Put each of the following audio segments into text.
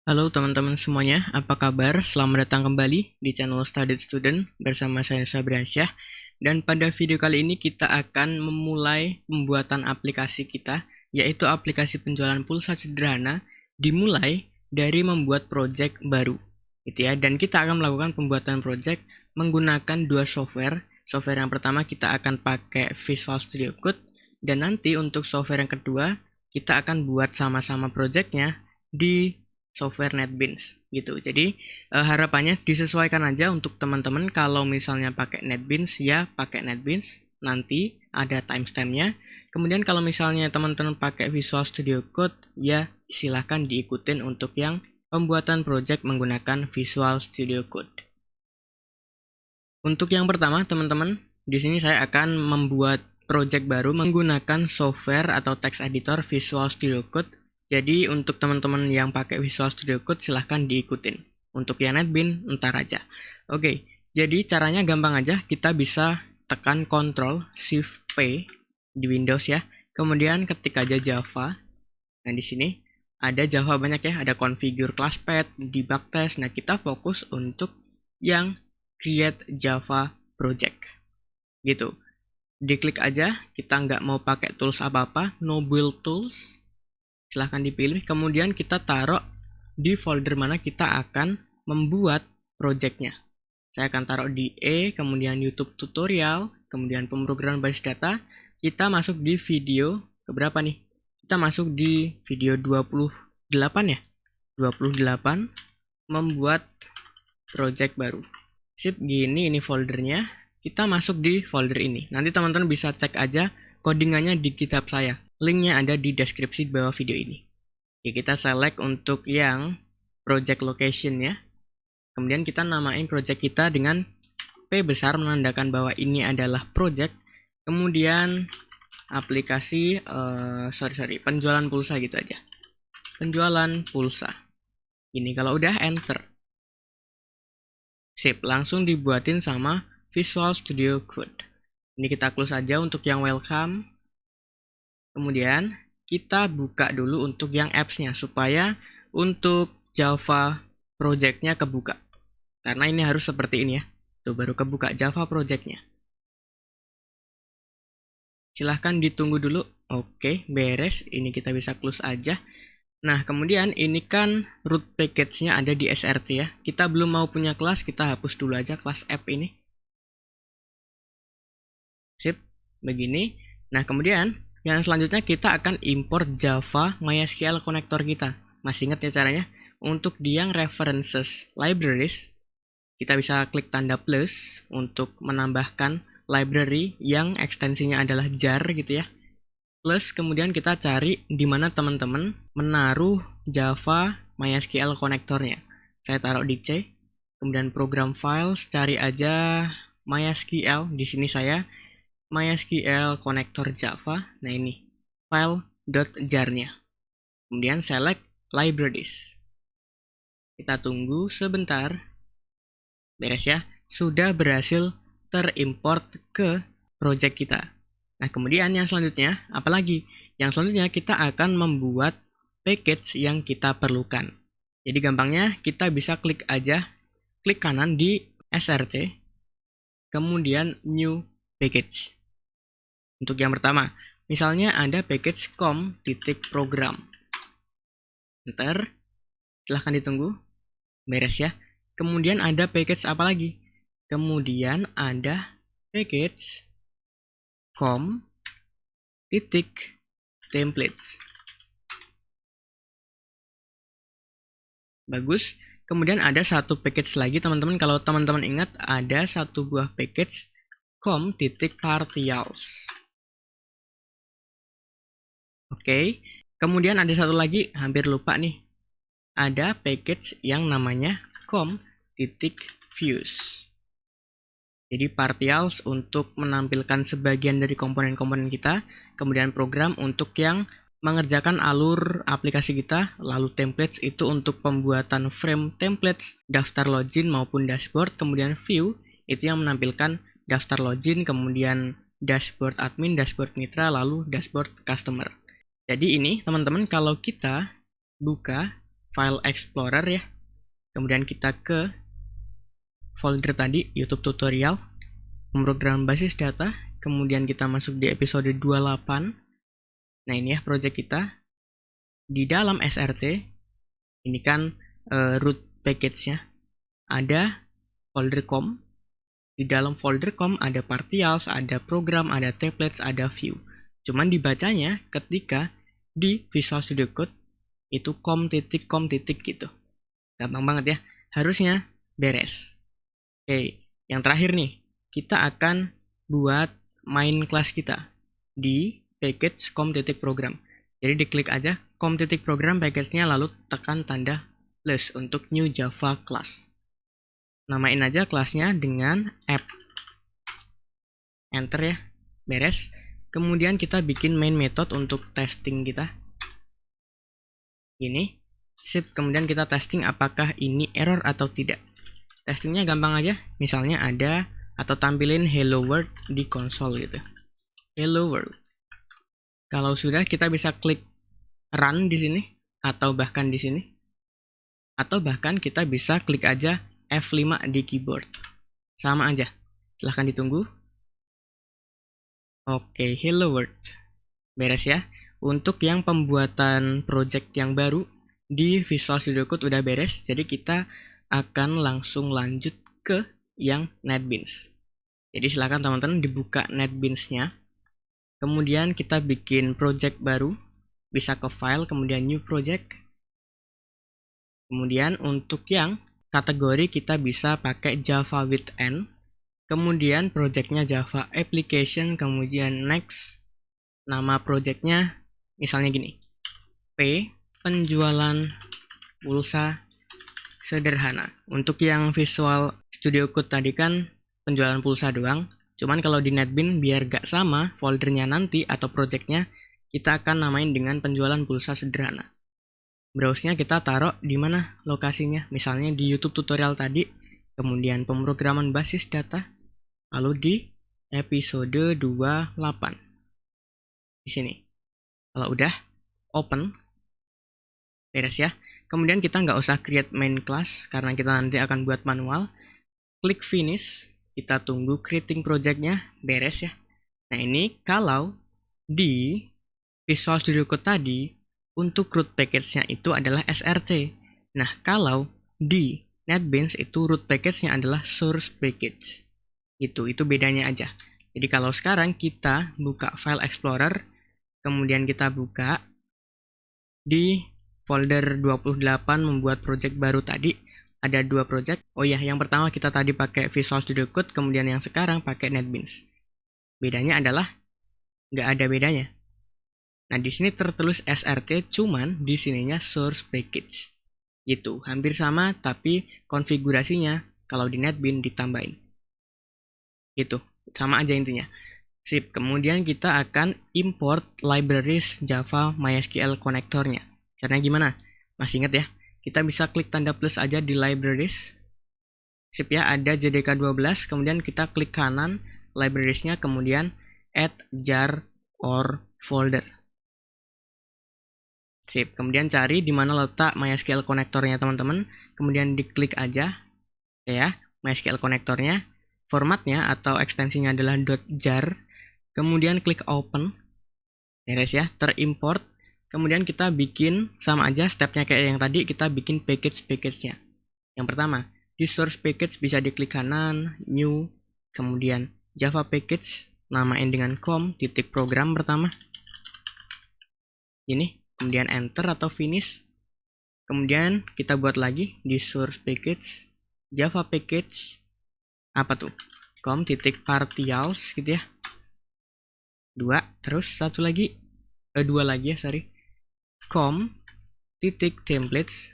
Halo teman-teman semuanya, apa kabar? Selamat datang kembali di channel Studied Student bersama saya Sabriansyah. Dan pada video kali ini kita akan memulai pembuatan aplikasi kita, yaitu aplikasi penjualan pulsa sederhana, dimulai dari membuat project baru, gitu ya. Dan kita akan melakukan pembuatan project menggunakan dua software. Software yang pertama kita akan pakai Visual Studio Code, dan nanti untuk software yang kedua kita akan buat sama-sama projectnya di software NetBeans gitu. Jadi harapannya disesuaikan aja untuk teman-teman. Kalau misalnya pakai NetBeans ya pakai NetBeans, nanti ada timestampnya. Kemudian kalau misalnya teman-teman pakai Visual Studio Code ya silahkan diikutin untuk yang pembuatan project menggunakan Visual Studio Code. Untuk yang pertama teman-teman, di sini saya akan membuat project baru menggunakan software atau text editor Visual Studio Code. Jadi untuk teman-teman yang pakai Visual Studio Code silahkan diikutin. Untuk yang NetBeans ntar aja. Oke, jadi caranya gampang aja. Kita bisa tekan Ctrl Shift P di Windows ya. Kemudian ketik aja Java. Nah di sini ada Java banyak ya. Ada configure class path, debug test. Nah kita fokus untuk yang create Java project. Gitu. Diklik aja. Kita nggak mau pakai tools apa-apa. No build tools. Silahkan dipilih, kemudian kita taruh di folder mana kita akan membuat projectnya. Saya akan taruh di E, kemudian YouTube tutorial, kemudian pemrograman basis data. Kita masuk di video, keberapa nih? Kita masuk di video 28 ya? 28, membuat project baru. Sip, gini ini foldernya. Kita masuk di folder ini. Nanti teman-teman bisa cek aja codingannya di GitHub saya. Linknya ada di deskripsi di bawah video ini. Oke, kita select untuk yang project location ya. Kemudian kita namain project kita dengan P besar menandakan bahwa ini adalah project. Kemudian aplikasi penjualan pulsa gitu aja. Penjualan pulsa. Ini kalau udah enter. Sip, langsung dibuatin sama Visual Studio Code. Ini kita close aja untuk yang welcome. Kemudian kita buka dulu untuk yang apps-nya supaya untuk Java project-nya kebuka. Karena ini harus seperti ini ya. Tuh baru kebuka Java project-nya. Silahkan ditunggu dulu. Oke, beres. Ini kita bisa close aja. Nah, kemudian ini kan root package-nya ada di SRC ya. Kita belum mau punya kelas, kita hapus dulu aja kelas app ini. Sip, begini. Nah, kemudian yang selanjutnya kita akan import Java MySQL connector kita. Masih ingat ya caranya? Untuk di yang references libraries, kita bisa klik tanda plus untuk menambahkan library yang ekstensinya adalah jar gitu ya. Plus kemudian kita cari di mana teman-teman menaruh Java MySQL connectornya. Saya taruh di C. Kemudian program files, cari aja MySQL. Di sini saya MySQL connector Java. Nah ini file.jar-nya. Kemudian select libraries. Kita tunggu sebentar. Beres ya. Sudah berhasil terimport ke project kita. Nah kemudian yang selanjutnya apalagi? Yang selanjutnya kita akan membuat package yang kita perlukan. Jadi gampangnya kita bisa klik aja, klik kanan di SRC, kemudian new package. Untuk yang pertama, misalnya ada package com.program. Enter, silahkan ditunggu, beres ya. Kemudian ada package apa lagi? Kemudian ada package com.templates. Bagus. Kemudian ada satu package lagi teman-teman. Kalau teman-teman ingat ada satu buah package com.partials. Oke, kemudian ada satu lagi, hampir lupa nih. Ada package yang namanya com.views. Jadi partials untuk menampilkan sebagian dari komponen-komponen kita, kemudian program untuk yang mengerjakan alur aplikasi kita, lalu templates itu untuk pembuatan frame templates, daftar login maupun dashboard, kemudian view itu yang menampilkan daftar login, kemudian dashboard admin, dashboard mitra, lalu dashboard customer. Jadi ini teman-teman kalau kita buka File Explorer ya. Kemudian kita ke folder tadi, YouTube tutorial, pemrograman basis data. Kemudian kita masuk di episode 28. Nah ini ya project kita. Di dalam SRC, ini kan root package-nya. Ada folder com. Di dalam folder com ada partials, ada program, ada templates, ada view. Cuman dibacanya ketika di Visual Studio Code itu com titik gitu. Gampang banget ya. Harusnya beres. Oke, yang terakhir nih, kita akan buat main class kita di package com.program. Jadi diklik aja com.program package-nya lalu tekan tanda plus untuk new Java class. Namain aja kelasnya dengan app. Enter ya, beres. Kemudian kita bikin main method untuk testing kita. Ini, sip. Kemudian kita testing apakah ini error atau tidak. Testingnya gampang aja, misalnya ada atau tampilin hello world di konsol gitu. Hello world. Kalau sudah kita bisa klik run di sini atau bahkan di sini. Atau bahkan kita bisa klik aja F5 di keyboard. Sama aja. Silahkan ditunggu. Oke, hello world. Beres ya. Untuk yang pembuatan project yang baru di Visual Studio Code udah beres. Jadi kita akan langsung lanjut ke yang NetBeans. Jadi silahkan teman-teman dibuka NetBeans-nya. Kemudian kita bikin project baru. Bisa ke file, kemudian new project. Kemudian untuk yang kategori kita bisa pakai Java with N. Kemudian projectnya Java application, kemudian next. Nama projectnya misalnya gini. P, penjualan pulsa sederhana. Untuk yang Visual Studio Code tadi kan penjualan pulsa doang. Cuman kalau di NetBeans biar gak sama foldernya nanti atau projectnya, kita akan namain dengan penjualan pulsa sederhana. Browse-nya kita taruh di mana lokasinya, misalnya di YouTube tutorial tadi, kemudian pemrograman basis data, lalu di episode 28. Di sini. Kalau udah, open. Beres ya. Kemudian kita nggak usah create main class, karena kita nanti akan buat manual. Klik finish, kita tunggu creating project-nya, beres ya. Nah ini kalau di Visual Studio Code tadi, untuk root package-nya itu adalah SRC. Nah, kalau di NetBeans itu root package-nya adalah source package. Itu bedanya aja. Jadi kalau sekarang kita buka File Explorer, kemudian kita buka di folder 28 membuat project baru tadi, ada 2 project. Oh ya, yang pertama kita tadi pakai Visual Studio Code, kemudian yang sekarang pakai NetBeans. Bedanya adalah nggak ada bedanya. Nah, di sini tertulis SRC, cuman di sininya source package. Gitu, hampir sama, tapi konfigurasinya kalau di NetBeans ditambahin. Gitu, sama aja intinya. Sip, kemudian kita akan import libraries Java MySQL konektornya. Caranya gimana? Masih ingat ya? Kita bisa klik tanda plus aja di libraries. Sip ya, ada JDK 12, kemudian kita klik kanan librariesnya, kemudian add jar or folder. Sip, kemudian cari di mana letak MySQL konektornya teman-teman, kemudian diklik aja ya, MySQL konektornya, formatnya atau ekstensinya adalah .jar, kemudian klik open, beres ya, terimport, kemudian kita bikin sama aja stepnya kayak yang tadi, kita bikin package-nya. Yang pertama, di source package bisa diklik kanan, new, kemudian Java package, namain dengan com.program pertama, ini. Kemudian enter atau finish. Kemudian kita buat lagi di source package, Java package, apa tuh? com.partials gitu ya. 2, terus satu lagi, 2 lagi ya, sorry. com.templates.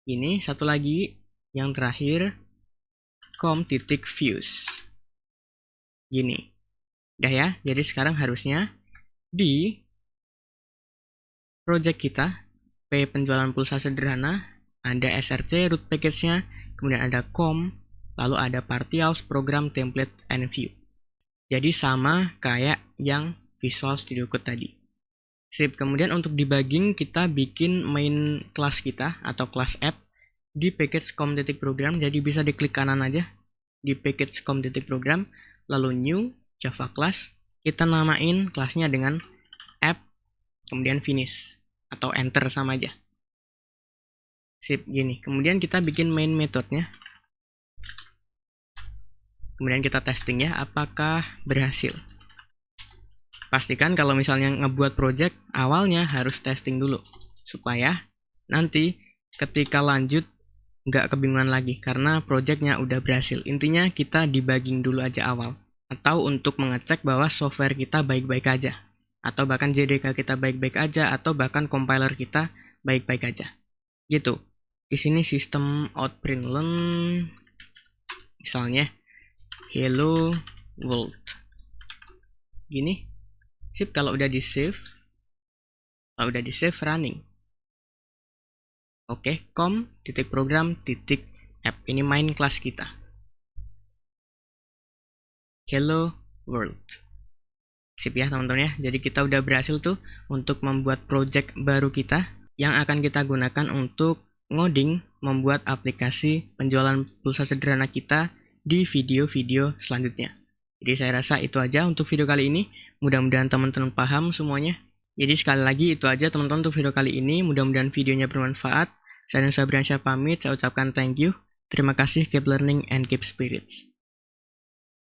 Ini satu lagi, yang terakhir, com.views. Gini. Udah ya, jadi sekarang harusnya di project kita, P penjualan pulsa sederhana, ada SRC root package-nya, kemudian ada com, lalu ada partials, program, template, and view. Jadi sama kayak yang Visual Studio Code tadi. Sip, kemudian untuk debugging kita bikin main class kita atau class app di package com.program. Jadi bisa diklik kanan aja di package com.program, lalu new Java class. Kita namain kelasnya dengan app, kemudian finish atau enter sama aja. Sip, gini. Kemudian kita bikin main methodenya. Kemudian kita testing ya, apakah berhasil. Pastikan kalau misalnya ngebuat project, awalnya harus testing dulu. Supaya nanti ketika lanjut, nggak kebingungan lagi, karena projectnya udah berhasil. Intinya kita debugging dulu aja awal. Atau untuk mengecek bahwa software kita baik-baik aja. Atau bahkan JDK kita baik-baik aja, atau bahkan compiler kita baik-baik aja. Gitu. Di sini sistem out println, misalnya hello world. Gini. Sip, kalau udah di save, running. Oke, com.program.app. Ini main class kita. Hello world. Sip ya teman-teman ya. Jadi kita udah berhasil tuh untuk membuat project baru kita yang akan kita gunakan untuk ngoding membuat aplikasi penjualan pulsa sederhana kita di video-video selanjutnya. Jadi saya rasa itu aja untuk video kali ini. Mudah-mudahan teman-teman paham semuanya. Jadi sekali lagi itu aja teman-teman untuk video kali ini. Mudah-mudahan videonya bermanfaat. Saya dan Sabriansyah pamit. Saya ucapkan thank you. Terima kasih. Keep learning and keep spirits.